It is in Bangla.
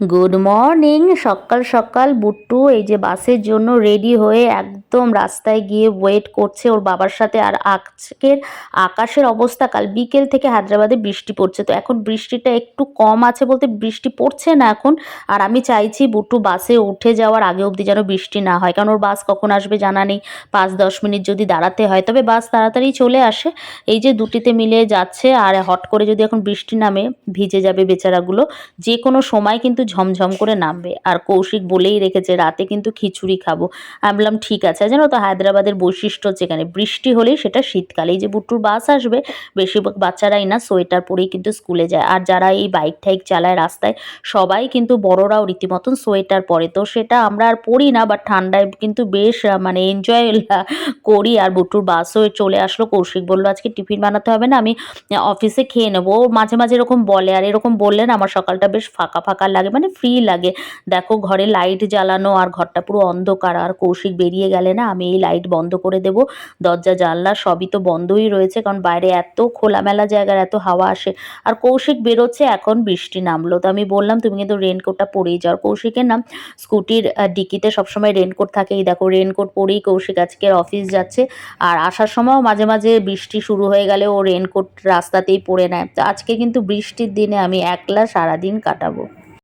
Good morning. সকাল সকাল বুট্টু এই যে বাসের জন্য রেডি হয়ে একদম রাস্তায় গিয়ে ওয়েট করছে ওর বাবার সাথে। আর আজকের আকাশের অবস্থা, কাল বিকেল থেকে হায়দ্রাবাদে বৃষ্টি পড়ছে, তো এখন বৃষ্টিটা একটু কম আছে, বলতে বৃষ্টি পড়ছে না এখন। আর আমি চাইছি বুট্টু বাসে উঠে যাওয়ার আগে অবধি যেন বৃষ্টি না হয়, কারণ ওর বাস কখন আসবে জানা নেই। 5-10 মিনিট যদি দাঁড়াতে হয়, তবে বাস তাড়াতাড়ি চলে আসে। এই যে দুটিতে মিলে যাচ্ছে, আর হট করে যদি এখন বৃষ্টি নামে ভিজে যাবে বেচারাগুলো। যে কোনো সময় কিন্তু ঝমঝম করে নামবে। আর কৌশিক বলেই রেখেছে রাতে কিন্তু খিচুড়ি খাবো। আমি বললাম ঠিক আছে। জানো তো হায়দ্রাবাদের বৈশিষ্ট্য হচ্ছে এখানে বৃষ্টি হলেই সেটা শীতকালে। এই যে বুট্টুর বাস আসবে, বেশিরভাগ বাচ্চারাই না সোয়েটার পরেই কিন্তু স্কুলে যায়। আর যারা এই বাইক টাইক চালায় রাস্তায়, সবাই কিন্তু বড়রাও রীতিমতন সোয়েটার পরে। তো সেটা আমরা আর পরি না, বাট ঠান্ডায় কিন্তু বেশ মানে এনজয় করি। আর বুট্টুর বাসও চলে আসলো। কৌশিক বললো আজকে টিফিন বানাতে হবে না, আমি অফিসে খেয়ে নেবো। ও মাঝে মাঝে এরকম বলে, আর এরকম বললে না আমার সকালটা বেশ ফাঁকা ফাঁকা লাগে, মানে ফ্রি লাগে। দেখো ঘরে লাইট জ্বালানো আর ঘরটা পুরো অন্ধকার। আর কৌশিক বেরিয়ে গেলে না আমি এই লাইট বন্ধ করে দেব। দরজা জানলা সবই তো বন্ধই রয়েছে, কারণ বাইরে এত খোলামেলা জায়গার এত হাওয়া আসে। আর কৌশিক বেরোচ্ছে, এখন বৃষ্টি নামলো। তো আমি বললাম তুমি কিন্তু রেনকোটটা পরেই যাও। কৌশিকের নাম স্কুটির ডিকিতে সবসময় রেনকোট থাকে। এই দেখো রেনকোট পরেই কৌশিক আজকে অফিস যাচ্ছে। আর আসার সময়ও মাঝে মাঝে বৃষ্টি শুরু হয়ে গেলে ও রেনকোট রাস্তাতেই পরে নেয়। তো আজকে কিন্তু বৃষ্টির দিনে আমি একলা সারাদিন কাটাবো।